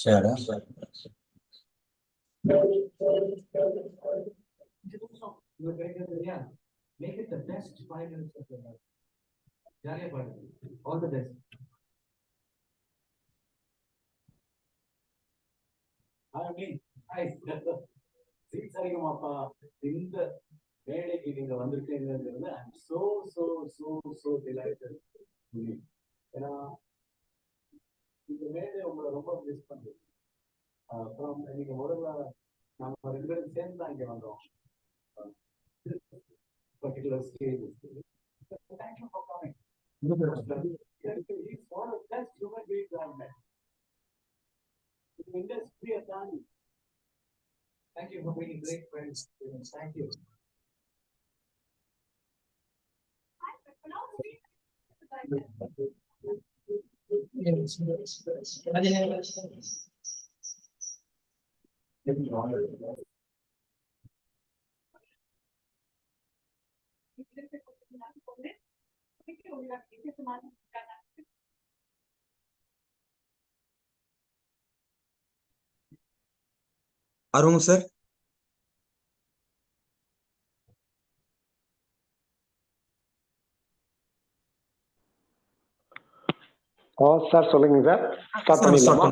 Sure. Make it the best 5 minutes of your life. All the best. Hi. இந்த மேடைக்கு நீங்க வந்திருக்கீங்கிறது I'm so delighted. ஏன்னா இந்த மேடை உங்களை ரொம்ப மிஸ் பண்ணுது. அப்புறம் நீங்க முதல்ல நம்ம 2 பேரும் சேர்ந்து தான் இங்க வந்தோம். Particular stage. Thank you for coming. He's one of the best human beings I've met. In the industry of done. Thank you for being great friends. Thank you. Arun sir. Sir, சொல்லுங்க sir. Start பண்ணிடலாமா?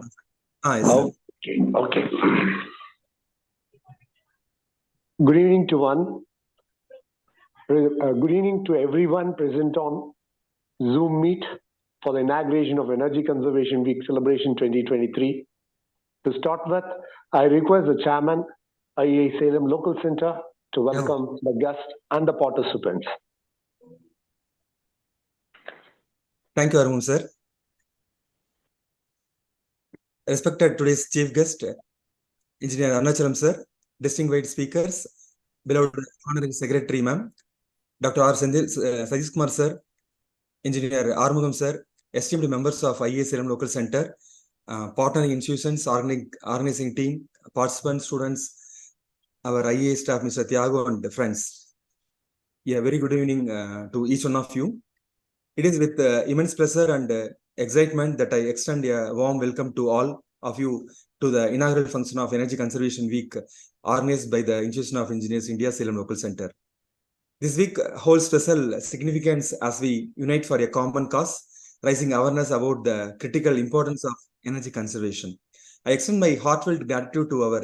Okay. Good evening to everyone present on Zoom Meet for the inauguration of Energy Conservation Week Celebration 2023. To start with, I request the Chairman, IEI Salem Local Center, to welcome the guests and the participants. Thank you, Arun sir. Respected today's chief guest, Engineer Arnachalam sir, distinguished speakers, beloved Honorary Secretary ma'am, Dr. R. Satish Kumar sir, Engineer Armugam sir, esteemed members of IEI Salem Local Center, partnering institutions, organizing team, participants, students, our IEI staff, Mr. Thiago, and friends. Yeah, very good evening to each one of you. It is with immense pleasure and excitement that I extend a warm welcome to all of you to the inaugural function of Energy Conservation Week organized by the Institution of Engineers India Salem Local Center. This week holds special significance as we unite for a common cause, raising awareness about the critical importance of energy conservation. I extend my heartfelt gratitude to our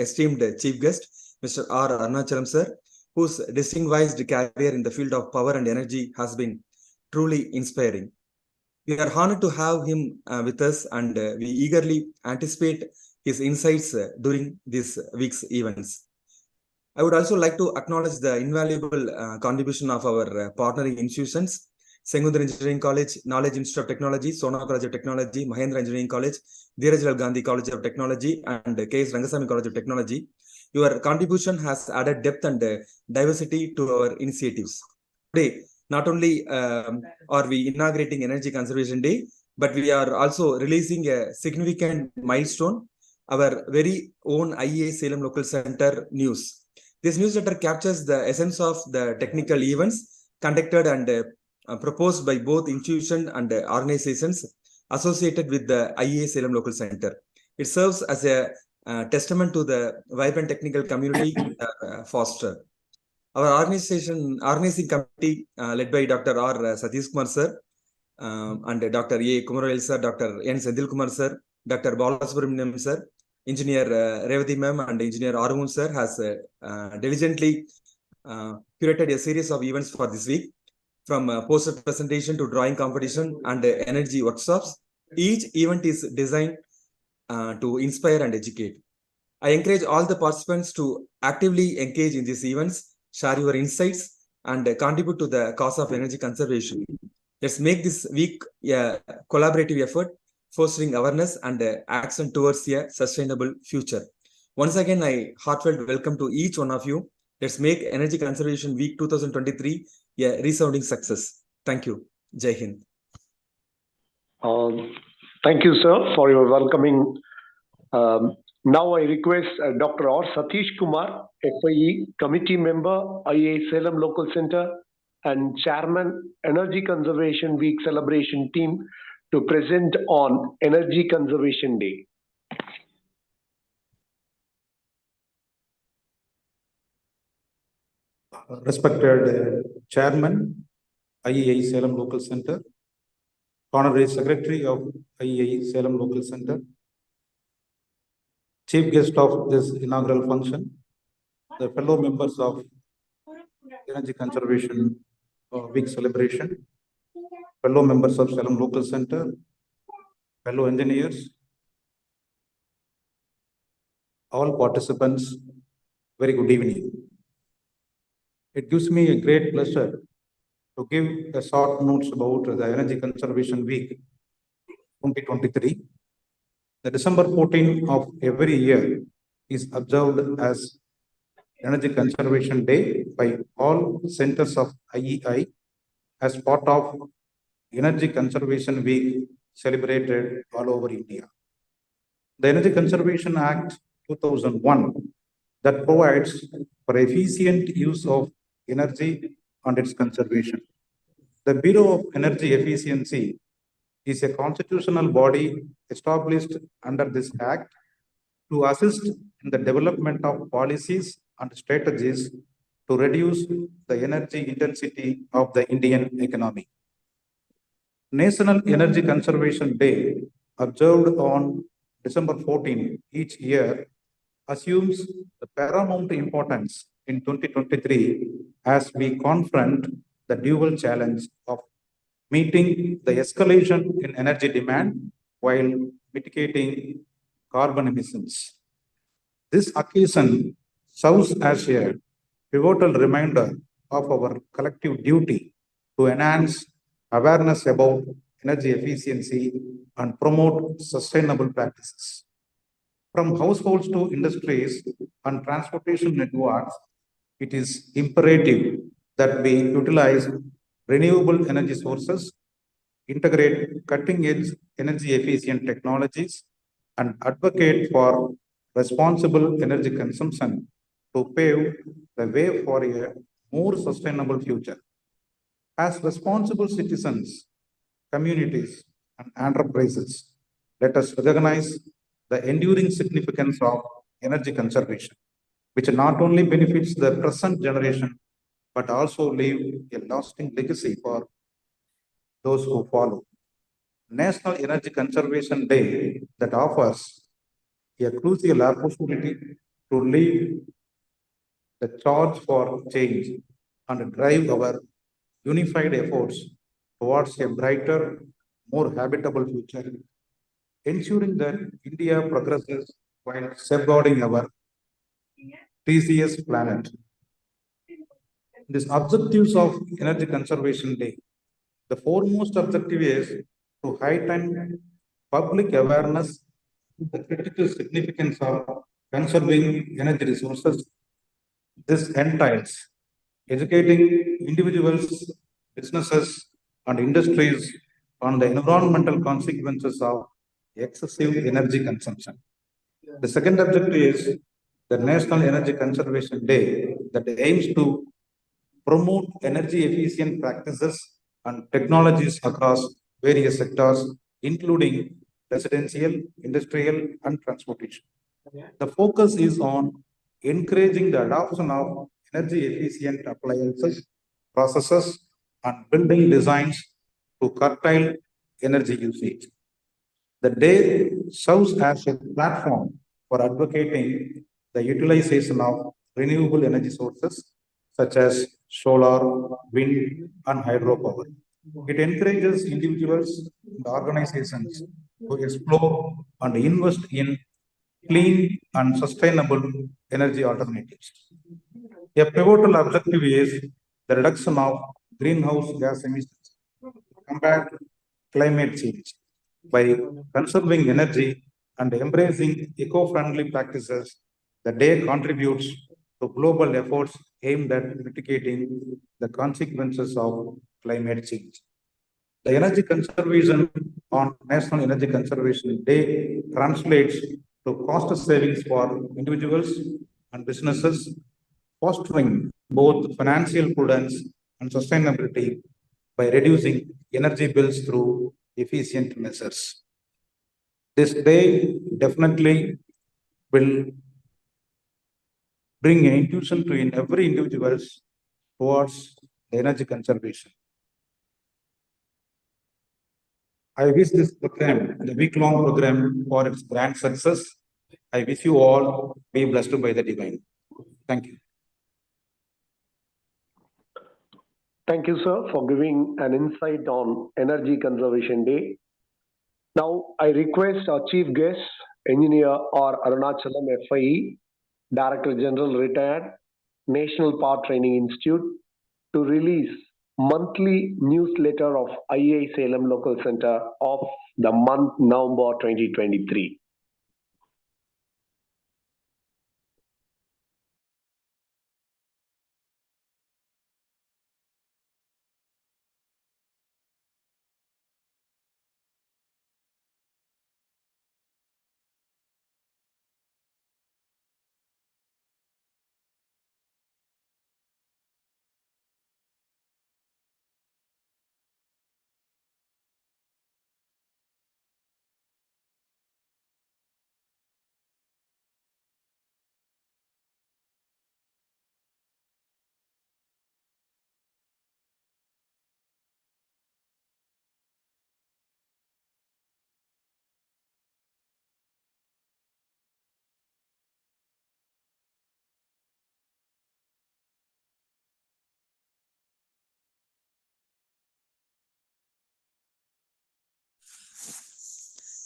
esteemed chief guest, Mr. R. Arnachalam sir, whose distinguished career in the field of power and energy has been truly inspiring. We are honored to have him with us, and we eagerly anticipate his insights during this week's events. I would also like to acknowledge the invaluable contribution of our partnering institutions, Sengundar Engineering College, Knowledge Institute of Technology, Sona College of Technology, Mahendra Engineering College, Dheerajlal Gandhi College of Technology, and K.S. Rangasamy College of Technology. Your contribution has added depth and diversity to our initiatives. Today, not only are we inaugurating Energy Conservation Day, but we are also releasing a significant milestone, our very own IEI Salem Local Center news. This newsletter captures the essence of the technical events conducted and proposed by both institutions and organizations associated with the IEI Salem Local Center. It serves as a testament to the vibrant technical community foster. Our organizing committee led by Dr. R. Satish Kumar sir and Dr. A. Kumarayil sir, Dr. N. Sendil Kumar sir, Dr. Balasubramaniam sir, Engineer Revati ma'am and Engineer Arun sir has diligently curated a series of events for this week, from poster presentation to drawing competition and energy workshops. Each event is designed to inspire and educate. I encourage all the participants to actively engage in these events, share your insights, and contribute to the cause of energy conservation. Let's make this week a collaborative effort, fostering awareness and action towards a sustainable future. Once again, I heartfelt welcome to each one of you. Let's make Energy Conservation Week 2023 a resounding success. Thank you. Jai Hind. Thank you, sir, for your welcoming. Now I request Dr. R. Satish Kumar, FIE, Committee Member, IEI Salem Local Center, and Chairman, Energy Conservation Week Celebration Team, to present on Energy Conservation Day. respected Chairman, IEI Salem Local Center, Honorary Secretary of IEI Salem Local Center, Chief Guest of this inaugural function, the fellow members of Energy Conservation Week celebration, fellow members of Salem Local Center, fellow engineers, all participants, very good evening. It gives me a great pleasure to give a short notes about the Energy Conservation Week 2023. The December 14 of every year is observed as Energy Conservation Day by all centers of IEI as part of Energy Conservation Week celebrated all over India. The Energy Conservation Act 2001 that provides for efficient use of energy and its conservation. The Bureau of Energy Efficiency is a constitutional body established under this Act to assist in the development of policies and strategies to reduce the energy intensity of the Indian economy. National Energy Conservation Day, observed on December 14 each year, assumes the paramount importance in 2023 as we confront the dual challenge of meeting the escalation in energy demand while mitigating carbon emissions. This occasion serves as a pivotal reminder of our collective duty to enhance awareness about energy efficiency and promote sustainable practices. From households to industries and transportation networks, it is imperative that we utilize renewable energy sources, integrate cutting-edge energy efficient technologies, and advocate for responsible energy consumption to pave the way for a more sustainable future. As responsible citizens, communities, and enterprises, let us recognize the enduring significance of energy conservation, which not only benefits the present generation, but also leave a lasting legacy for those who follow. National Energy Conservation Day that offers a crucial opportunity to lead the charge for change and drive our unified efforts towards a brighter, more habitable future, ensuring that India progresses while safeguarding our precious planet. These objectives of Energy Conservation Day, the foremost objective is to heighten public awareness of the critical significance of conserving energy resources. This entails educating individuals, businesses, and industries on the environmental consequences of excessive energy consumption. The second objective is the National Energy Conservation Day that aims to promote energy efficient practices and technologies across various sectors, including residential, industrial, and transportation. The focus is on encouraging the adoption of energy efficient appliances, processes, and building designs to curtail energy usage. The day serves as a platform for advocating the utilization of renewable energy sources such as solar, wind, and hydropower. It encourages individuals and organizations to explore and invest in clean and sustainable energy alternatives. A pivotal objective is the reduction of greenhouse gas emissions to combat climate change. By conserving energy and embracing eco-friendly practices, the day contributes to global efforts aimed at mitigating the consequences of climate change. The energy conservation on National Energy Conservation Day translates to cost savings for individuals and businesses, fostering both financial prudence and sustainability by reducing energy bills through efficient measures. This day definitely will bring an intuition to in every individuals towards the energy conservation. I wish this program, the week-long program, for its grand success. I wish you all be blessed by the divine. Thank you. Thank you, sir, for giving an insight on Energy Conservation Day. Now, I request our chief guest, Engineer R. Arunachalam, FIE, Director General, Retired, National Power Training Institute, to release monthly newsletter of IEI Salem Local Center of the month November 2023.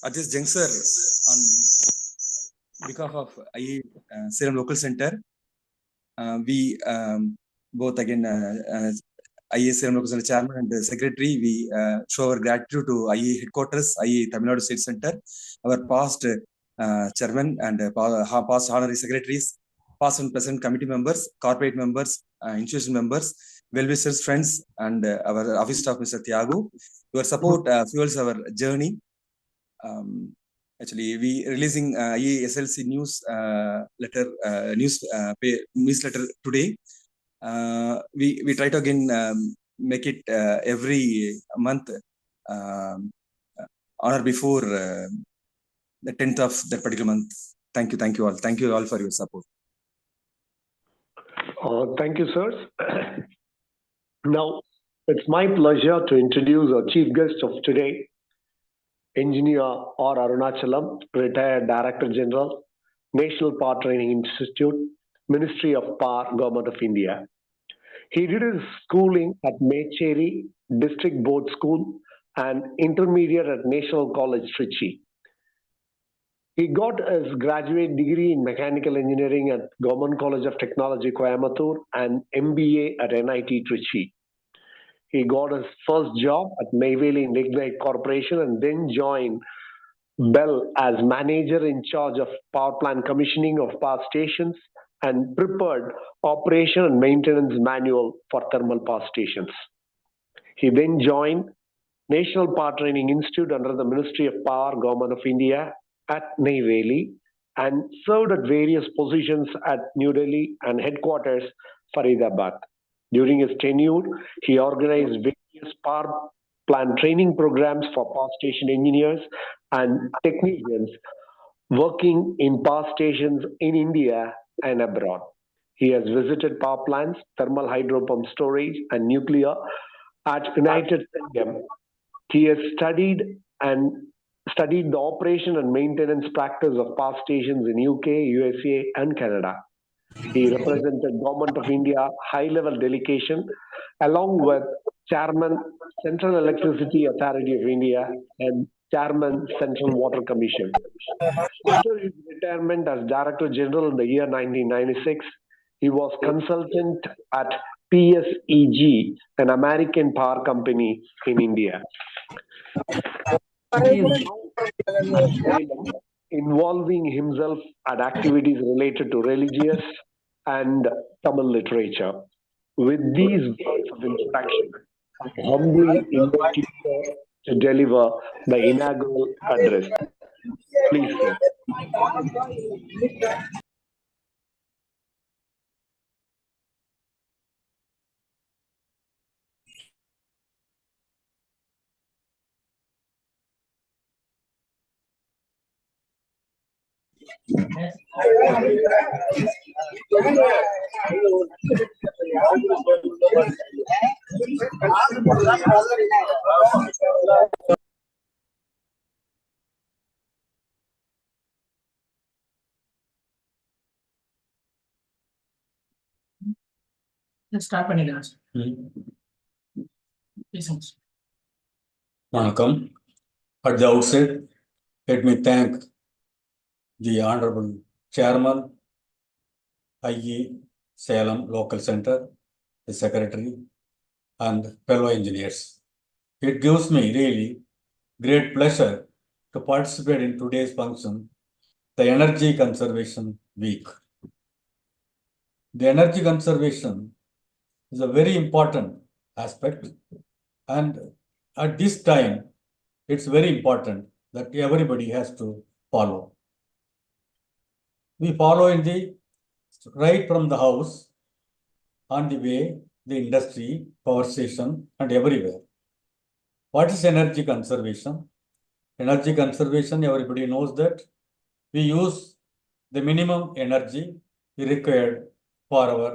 At this juncture, on behalf of IE Salem Local Center, we both again IE Salem Local Center Chairman and Secretary, we show our gratitude to IE Headquarters, IE Tamil Nadu State Center, our past Chairman and past Honorary Secretaries, past and present committee members, corporate members, institution members, well-wishers, friends, and our office staff, Mr. Thiagu. Your support fuels our journey. Actually, we releasing ESLC news newsletter today. We try to again make it every month on or before the 10th of that particular month. Thank you all. Thank you all for your support. Thank you, sirs. Now, it's my pleasure to introduce our chief guest of today, Engineer R. Arunachalam, Retired Director General, National Power Training Institute, Ministry of Power, Government of India. He did his schooling at Mecheri District Board School and intermediate at National College, Trichy. He got his graduate degree in Mechanical Engineering at Government College of Technology, Coimbatore, and MBA at NIT, Trichy. He got his first job at Neyveli Lignite Corporation and then joined Bell as manager in charge of power plant commissioning of power stations and prepared operation and maintenance manual for thermal power stations. He then joined National Power Training Institute under the Ministry of Power, Government of India at Neyveli and served at various positions at New Delhi and headquarters Faridabad. During his tenure, he organized various power plant training programs for power station engineers and technicians working in power stations in India and abroad. He has visited power plants, thermal hydro pump storage, and nuclear at United Kingdom. He has studied the operation and maintenance practice of power stations in UK, USA, and Canada. He represented Government of India high-level delegation along with Chairman Central Electricity Authority of India and Chairman Central Water Commission. After his retirement as Director General in the year 1996, he was consultant at PSEG, an American power company in India. He is now involving himself at activities related to religious and Tamil literature. With these words of introduction, I humbly invite you, sir, to deliver the inaugural address. Please, sir. Start பண்ணிடலாம் sir. பேசுங்க sir. வணக்கம். At the outset, let me thank the Honorable Chairman, IE Salem Local Center, the Secretary, and fellow engineers. It gives me really great pleasure to participate in today's function, the Energy Conservation Week. The energy conservation is a very important aspect, and at this time, it's very important that everybody has to follow. We follow in the right from the house, on the way, the industry, power station, and everywhere. What is energy conservation? Energy conservation, everybody knows that we use the minimum energy required for our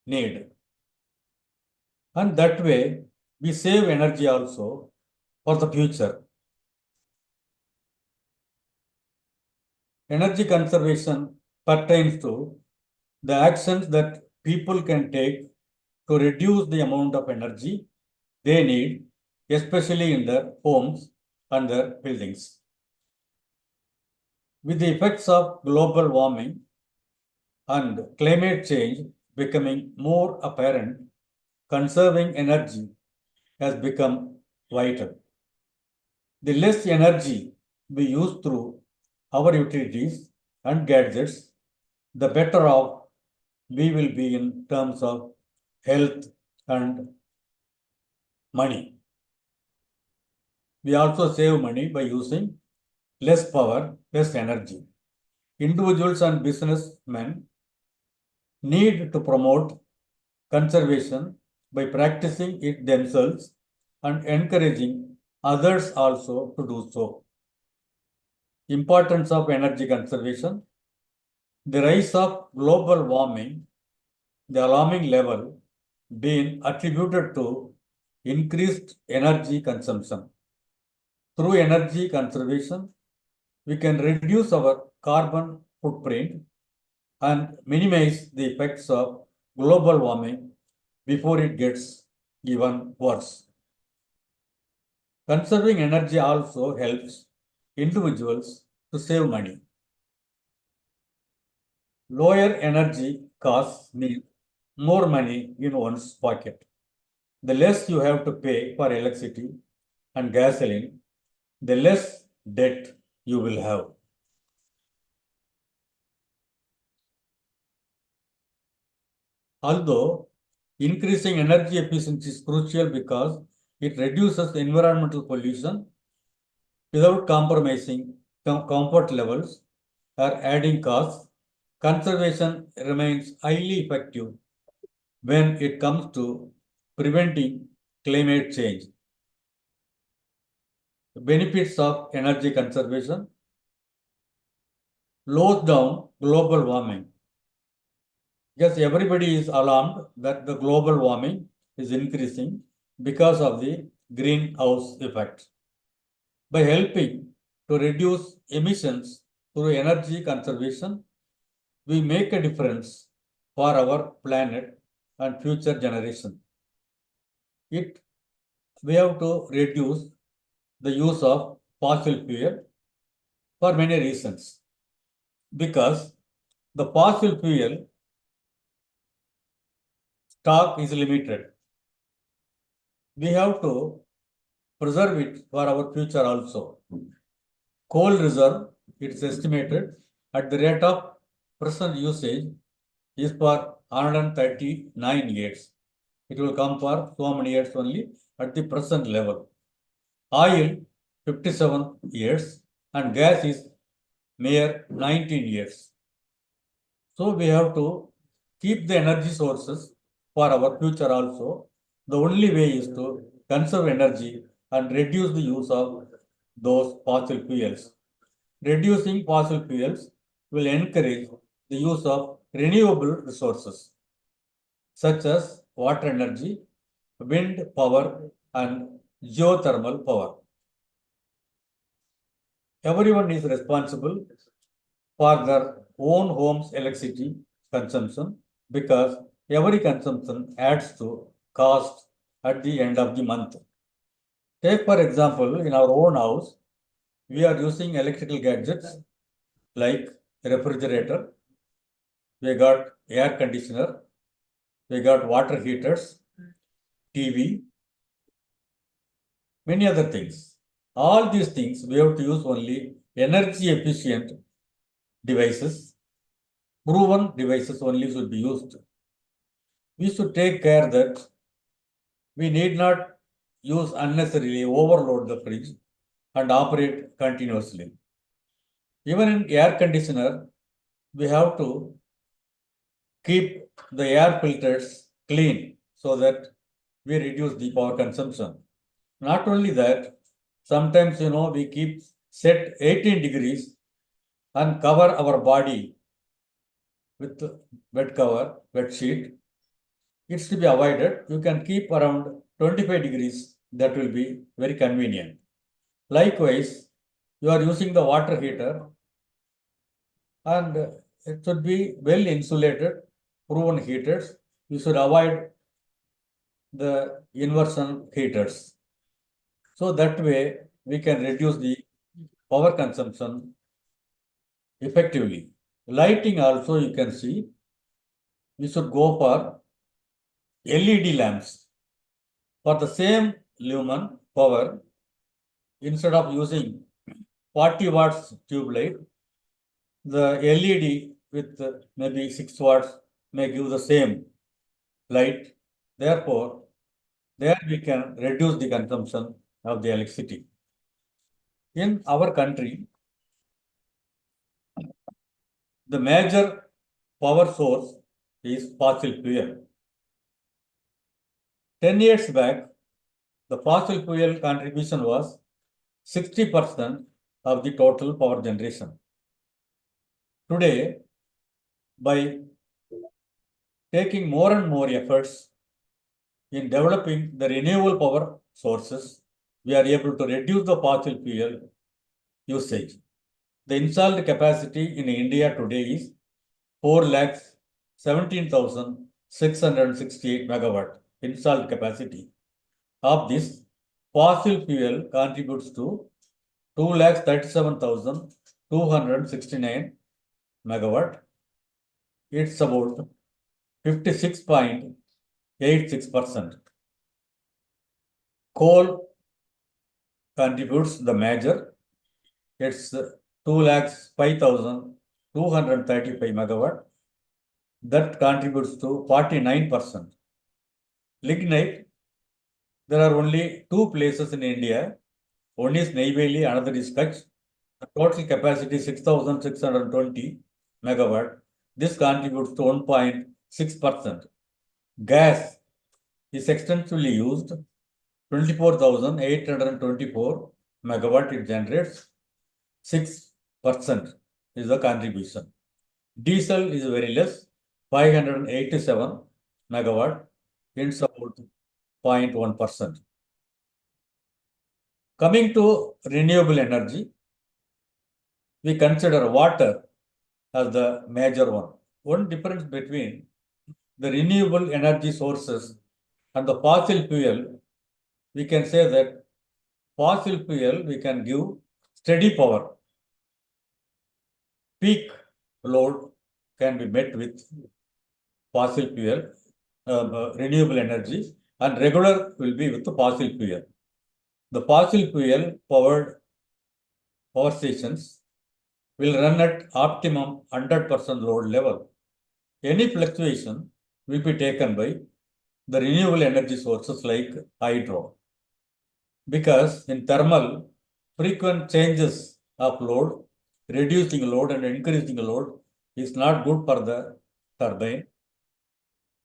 need. And that way, we save energy also for the future. Energy conservation pertains to the actions that people can take to reduce the amount of energy they need, especially in their homes and their buildings. With the effects of global warming and climate change becoming more apparent, conserving energy has become vital. The less energy we use through our utilities and gadgets, the better off we will be in terms of health and money. We also save money by using less power, less energy. Individuals and businessmen need to promote conservation by practicing it themselves and encouraging others also to do so. Importance of energy conservation. The rise of global warming, the alarming level being attributed to increased energy consumption. Through energy conservation, we can reduce our carbon footprint and minimize the effects of global warming before it gets even worse. Conserving energy also helps individuals to save money. Lower energy costs mean more money in one's pocket. The less you have to pay for electricity and gasoline, the less debt you will have. Although increasing energy efficiency is crucial because it reduces environmental pollution without compromising comfort levels or adding costs, conservation remains highly effective when it comes to preventing climate change. The benefits of energy conservation slows down global warming. Yes, everybody is alarmed that the global warming is increasing because of the greenhouse effect. By helping to reduce emissions through energy conservation, we make a difference for our planet and future generation. We have to reduce the use of fossil fuel for many reasons. Because the fossil fuel stock is limited. We have to preserve it for our future also. Coal reserve, it's estimated at the rate of present usage is for 139 years. It will come for so many years only at the present level. Oil, 57 years, and gas is mere 19 years. So we have to keep the energy sources for our future also. The only way is to conserve energy and reduce the use of those fossil fuels. Reducing fossil fuels will encourage the use of renewable resources such as water energy, wind power, and geothermal power. Everyone is responsible for their own home's electricity consumption because every consumption adds to cost at the end of the month. Take for example, in our own house, we are using electrical gadgets like refrigerator, we got air conditioner, we got water heaters, TV, many other things. All these things we have to use only energy efficient devices. Proven devices only should be used. We should take care that we need not use unnecessarily overload the fridge and operate continuously. Even in air conditioner, we have to keep the air filters clean so that we reduce the power consumption. Not only that, sometimes we keep set 18 degrees and cover our body with wet cover, wet sheet. It's to be avoided. You can keep around 25 degrees. That will be very convenient. Likewise, you are using the water heater and it should be well insulated, proven heaters. You should avoid the inversion heaters. So that way we can reduce the power consumption effectively. Lighting also you can see, we should go for LED lamps. For the same lumen power, instead of using 40 watts tube light, the LED with maybe 6 watts may give the same light. Therefore, there we can reduce the consumption of the electricity. In our country, the major power source is fossil fuel. 10 years back, the fossil fuel contribution was 60% of the total power generation. Today, by taking more and more efforts in developing the renewable power sources, we are able to reduce the fossil fuel usage. The installed capacity in India today is 4,17,668 megawatt installed capacity. Of this, fossil fuel contributes to 2,37,269 megawatt. It's about 56.86%. Coal contributes the major. It's 2,05,235 megawatt. That contributes to 49%. Lignite, there are only two places in India. One is Neyveli, another is Kutch. The total capacity is 6,620 megawatt. This contributes to 1.6%. Gas is extensively used. 24,824 megawatt it generates. 6% is the contribution. Diesel is very less, 587 megawatt. It's about 0.1%. Coming to renewable energy, we consider water as the major one. One difference between the renewable energy sources and the fossil fuel, we can say that fossil fuel we can give steady power. Peak load can be met with fossil fuel, renewable energy, and regular will be with the fossil fuel. The fossil fuel powered power stations will run at optimum 100% load level. Any fluctuation will be taken by the renewable energy sources like hydro. Because in thermal, frequent changes of load, reducing load and increasing load is not good for the turbine.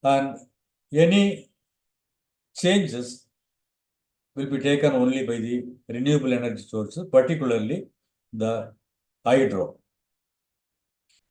And any changes will be taken only by the renewable energy sources, particularly the hydro.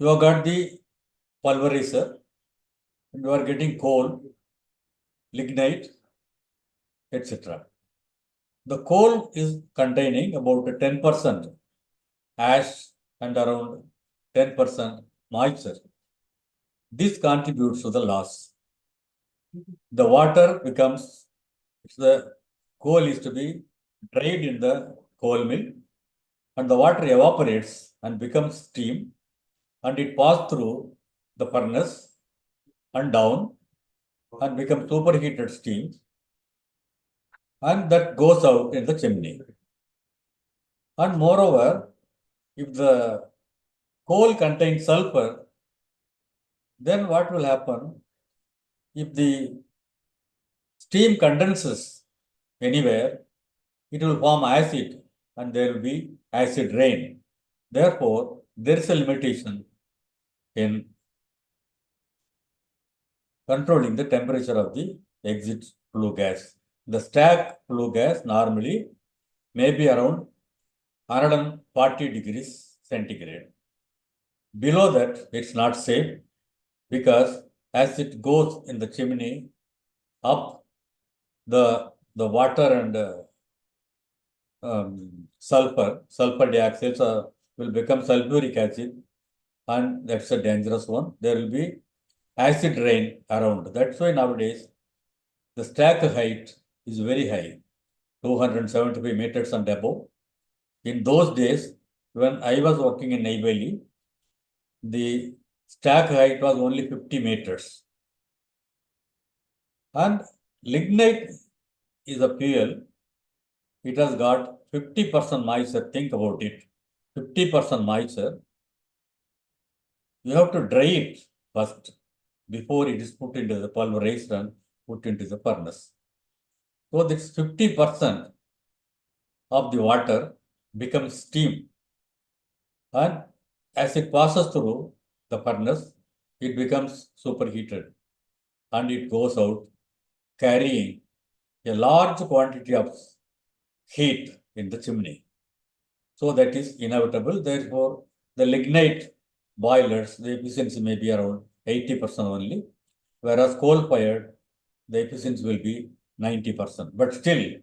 You have got the pulverizer, and you are getting coal, lignite, etc. The coal is containing about 10% ash and around 10% moisture. This contributes to the loss. The water becomes, the coal is to be dried in the coal mill, and the water evaporates and becomes steam, and it passes through the furnace and down and becomes superheated steam, and that goes out in the chimney. And moreover, if the coal contains sulfur, then what will happen? If the steam condenses anywhere, it will form acid and there will be acid rain. Therefore, there is a limitation in controlling the temperature of the exit flue gas. The stack flue gas normally may be around 140 degrees centigrade. Below that, it's not safe because as it goes in the chimney up, the water and sulfur dioxide will become sulfuric acid, and that's a dangerous one. There will be acid rain around. That's why nowadays the stack height is very high, 275 meters and above. In those days, when I was working in Neyveli, the stack height was only 50 meters. And lignite is a fuel. It has got 50% moisture. Think about it. 50% moisture. You have to dry it first before it is put into the pulverized and put into the furnace. So this 50% of the water becomes steam. And as it passes through the furnace, it becomes superheated and it goes out carrying a large quantity of heat in the chimney. So that is inevitable. Therefore, the lignite boilers, the efficiency may be around 80% only, whereas coal-fired, the efficiency will be 90%. But still,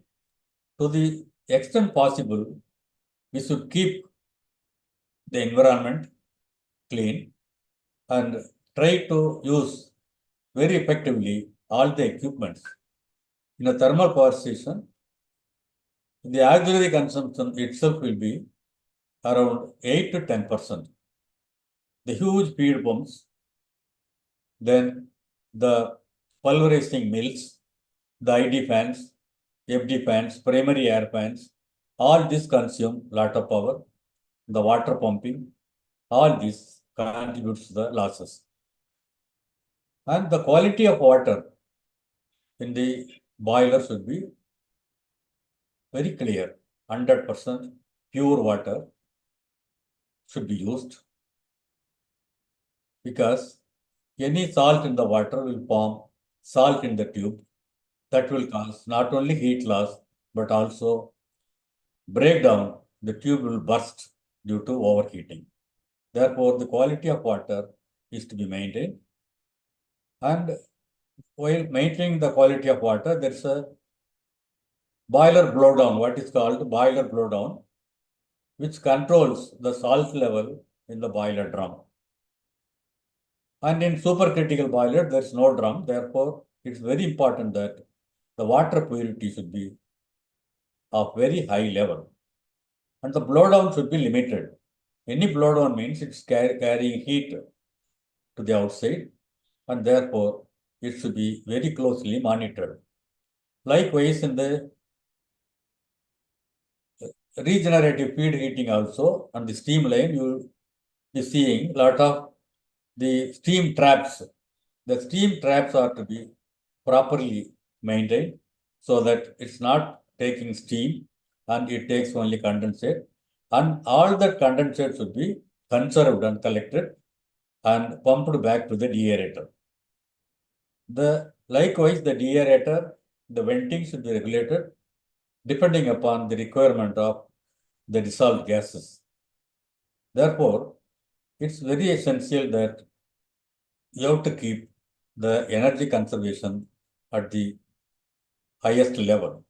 to the extent possible, we should keep the environment clean and try to use very effectively all the equipments. In a thermal power station, the auxiliary consumption itself will be around 8 to 10%. The huge feed pumps, then the pulverizing mills, the ID fans, FD fans, primary air fans, all this consume a lot of power. The water pumping, all this contributes to the losses. And the quality of water in the boiler should be very clear. 100% pure water should be used because any salt in the water will form salt in the tube. That will cause not only heat loss, but also breakdown. The tube will burst due to overheating. Therefore, the quality of water is to be maintained. And while maintaining the quality of water, there is a boiler blowdown, what is called boiler blowdown, which controls the salt level in the boiler drum. And in supercritical boiler, there is no drum. Therefore, it's very important that the water purity should be of very high level. And the blowdown should be limited. Any blowdown means it's carrying heat to the outside, and therefore it should be very closely monitored. Likewise, in the regenerative feed heating also, on the steam line, you will be seeing a lot of the steam traps. The steam traps are to be properly maintained so that it's not taking steam and it takes only condensate. And all that condensate should be conserved and collected and pumped back to the deaerator. Likewise, the deaerator, the venting should be regulated depending upon the requirement of the dissolved gases. Therefore, it's very essential that you have to keep the energy conservation at the highest level.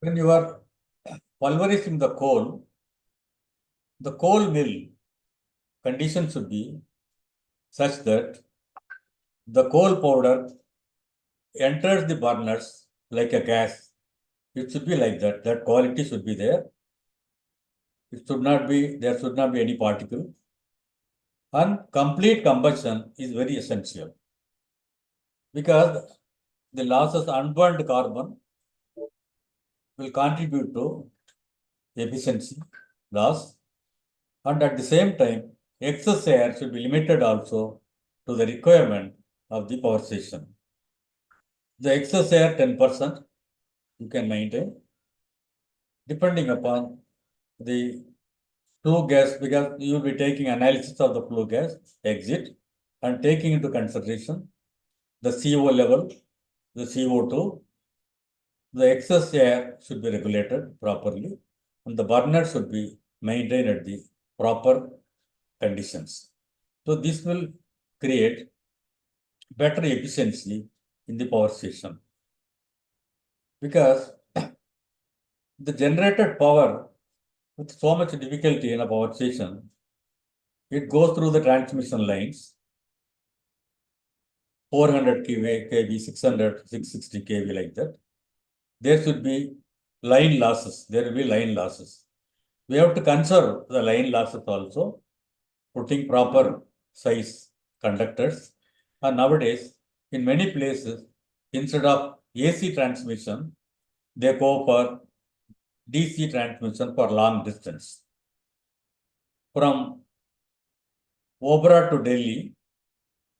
When you are pulverizing the coal mill condition should be such that the coal powder enters the burners like a gas. It should be like that. That quality should be there. It should not be, there should not be any particle. And complete combustion is very essential because the losses unburned carbon will contribute to efficiency loss, and at the same time, excess air should be limited also to the requirement of the power station. The excess air 10% you can maintain depending upon the flue gas, because you will be taking analysis of the flue gas exit and taking into consideration the CO level, the CO2, the excess air should be regulated properly, and the burner should be maintained at the proper conditions. So this will create better efficiency in the power station, because the generated power with so much difficulty in a power station, it goes through the transmission lines, 400 kV, 600, 660 kV like that. There should be line losses. There will be line losses. We have to conserve the line losses also, putting proper size conductors. And nowadays, in many places, instead of AC transmission, they go for DC transmission for long distance. From Obra to Delhi,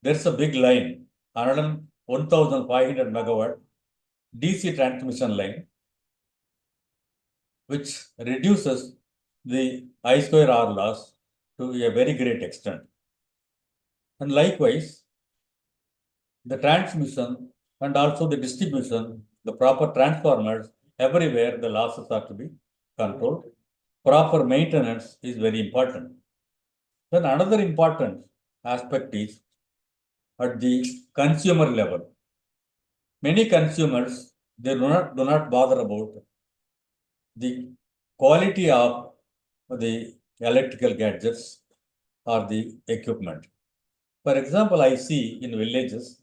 there's a big line, 1,500 megawatt DC transmission line, which reduces the I square R loss to a very great extent. And likewise, the transmission and also the distribution, the proper transformers, everywhere the losses are to be controlled. Proper maintenance is very important. Then another important aspect is at the consumer level. Many consumers, they do not bother about the quality of the electrical gadgets or the equipment. For example, I see in villages,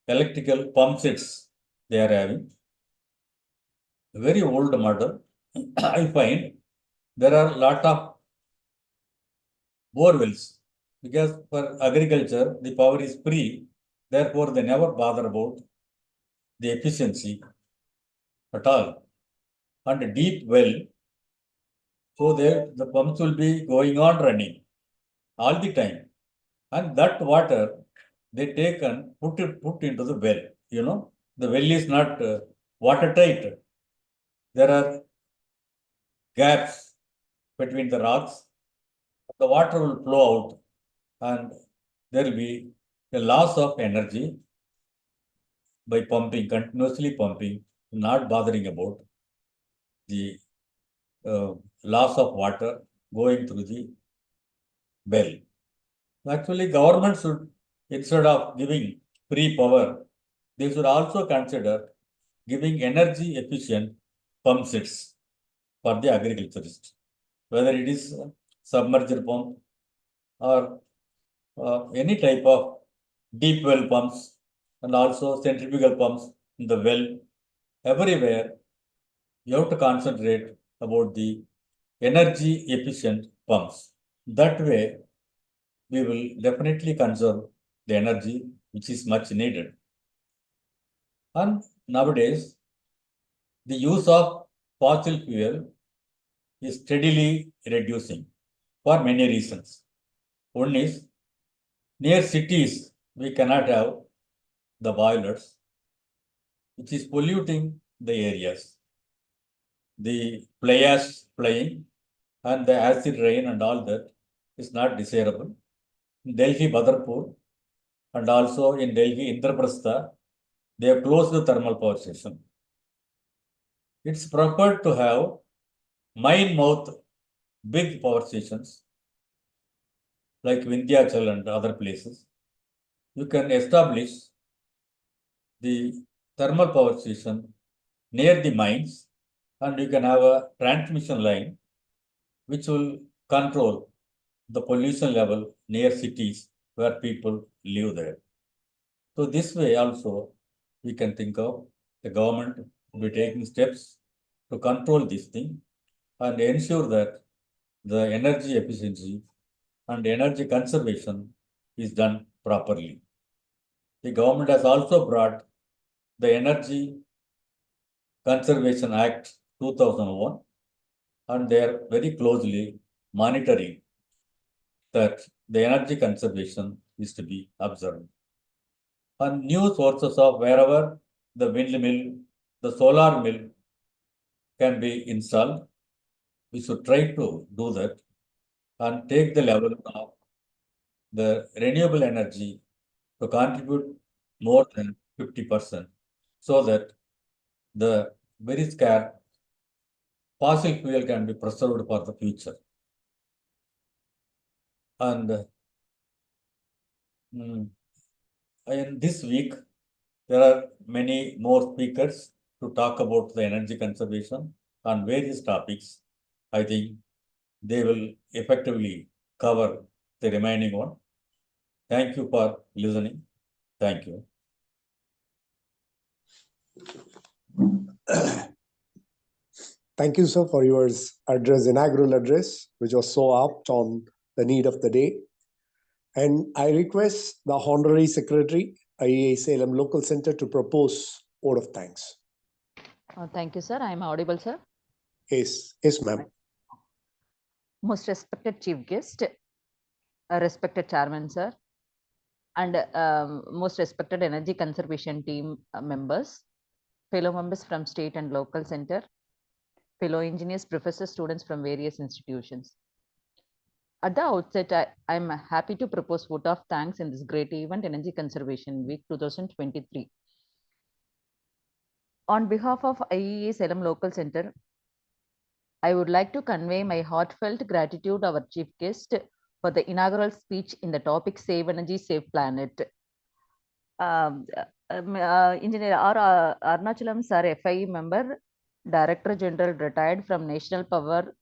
electrical pump sets they are having. A very old model. I find there are a lot of borewells, because for agriculture, the power is free. Therefore, they never bother about the efficiency at all. And a deep well, so there the pumps will be going on running all the time. And that water they take and put into the well. You know, the well is not watertight. There are gaps between the rocks. The water will flow out, and there will be a loss of energy by pumping, continuously pumping, not bothering about the loss of water going through the well. Actually, government should, instead of giving free power, they should also consider giving energy efficient pump sets for the agriculturists, whether it is submerged pump or any type of deep well pumps, and also centrifugal pumps in the well. Everywhere, you have to concentrate about the energy efficient pumps. That way, we will definitely conserve the energy which is much needed. And nowadays, the use of fossil fuel is steadily reducing for many reasons. One is, near cities, we cannot have the boilers, which is polluting the areas. The playing and the acid rain and all that is not desirable. In Delhi, Badarpur, and also in Delhi, Indraprastha, they have closed the thermal power station. It's preferred to have mine mouth big power stations like Vindhyachal and other places, you can establish the thermal power station near the mines, and you can have a transmission line which will control the pollution level near cities where people live there. So this way also we can think of the government will be taking steps to control this thing and ensure that the energy efficiency and energy conservation is done properly. The government has also brought the Energy Conservation Act 2001, and they are very closely monitoring that the energy conservation is to be observed. And new sources of wherever the windmill, the solar mill can be installed, we should try to do that and take the level of the renewable energy to contribute more than 50%, so that the very scarce fossil fuel can be preserved for the future. And in this week, there are many more speakers to talk about the energy conservation on various topics. I think they will effectively cover the remaining one. Thank you for listening. Thank you. Thank you, sir, for your address, inaugural address, which was so apt on the need of the day. And I request the Honorary Secretary, IEI Salem Local Center, to propose vote of thanks. Thank you, sir. I am audible, sir. Yes, ma'am. Most respected Chief Guest, respected Chairman, sir, and most respected Energy Conservation Team members, fellow members from state and local center, fellow engineers, professors, students from various institutions. At the outset, I am happy to propose vote of thanks in this great event, Energy Conservation Week 2023. On behalf of IEA Salem Local Center, I would like to convey my heartfelt gratitude to our chief guest for the inaugural speech in the topic Save Energy, Save Planet. Engineer R. Arnachalam sir, FIE member, Director General retired from National Power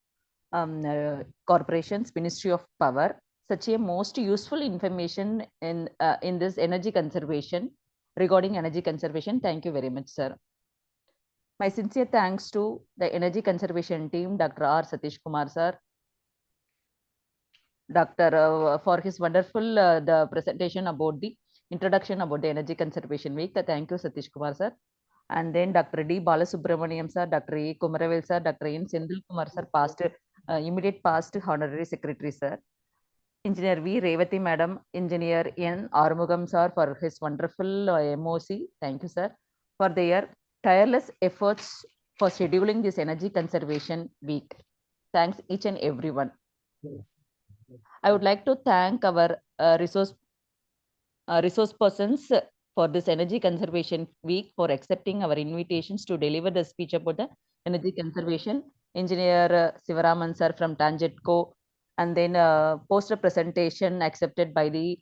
Corporation's Ministry of Power. Such a most useful information in this energy conservation, regarding energy conservation. Thank you very much, sir. My sincere thanks to the energy conservation team, Dr. R. Satish Kumar sir, for his wonderful the presentation about the introduction about the Energy Conservation Week. Thank you, Satish Kumar sir. And then Dr. D. Balasubramaniam sir, Dr. E. Kumaravel sir, Dr. N. Sendil Kumar sir, past immediate past Honorary Secretary sir. Engineer V. Revati Madam, Engineer N. Armugam sir for his wonderful MOC. Thank you, sir, for their tireless efforts for scheduling this Energy Conservation Week. Thanks each and everyone. I would like to thank our resource persons for this Energy Conservation Week for accepting our invitations to deliver the speech about the energy conservation. Engineer Sivaraman sir from Tangetco, and then poster presentation accepted by the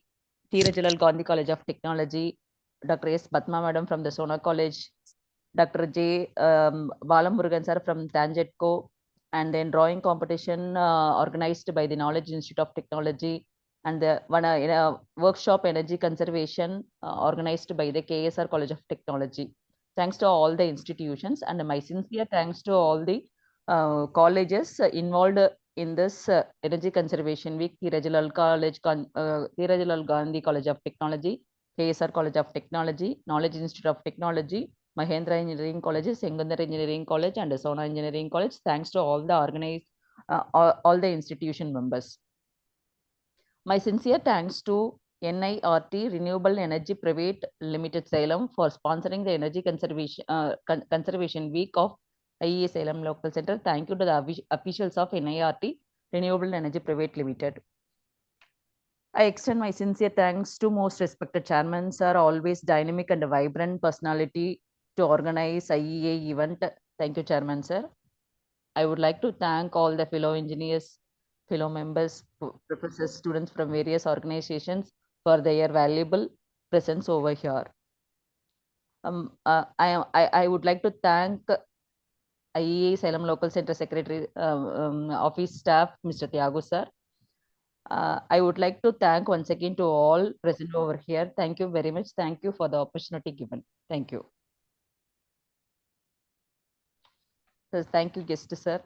Tirajal Gandhi College of Technology, Dr. S. Padma Madam from the Sona College, Dr. J. Balamurugan sir from Tangetco, and then drawing competition organized by the Knowledge Institute of Technology, and the one in a workshop energy conservation organized by the KSR College of Technology. Thanks to all the institutions, and my sincere thanks to all the colleges involved in this Energy Conservation Week: Tirajal Gandhi College of Technology, KSR College of Technology, Knowledge Institute of Technology, Mahendra Engineering College, Sengundar Engineering College, and Sona Engineering College. Thanks to all the organized, all the institution members. My sincere thanks to NIRT Renewable Energy Private Limited Salem for sponsoring the Energy Conservation Week of IEA Salem Local Center. Thank you to the officials of NIRT Renewable Energy Private Limited. I extend my sincere thanks to most respected chairman sir, always dynamic and vibrant personality to organize IEA event. Thank you, chairman sir. I would like to thank all the fellow engineers, fellow members, professors, students from various organizations for their valuable presence over here. I would like to thank IEI Salem Local Center Secretary Office staff, Mr. Thiago sir. I would like to thank once again to all present over here. Thank you very much. Thank you for the opportunity given. Thank you. Thank you, guest sir.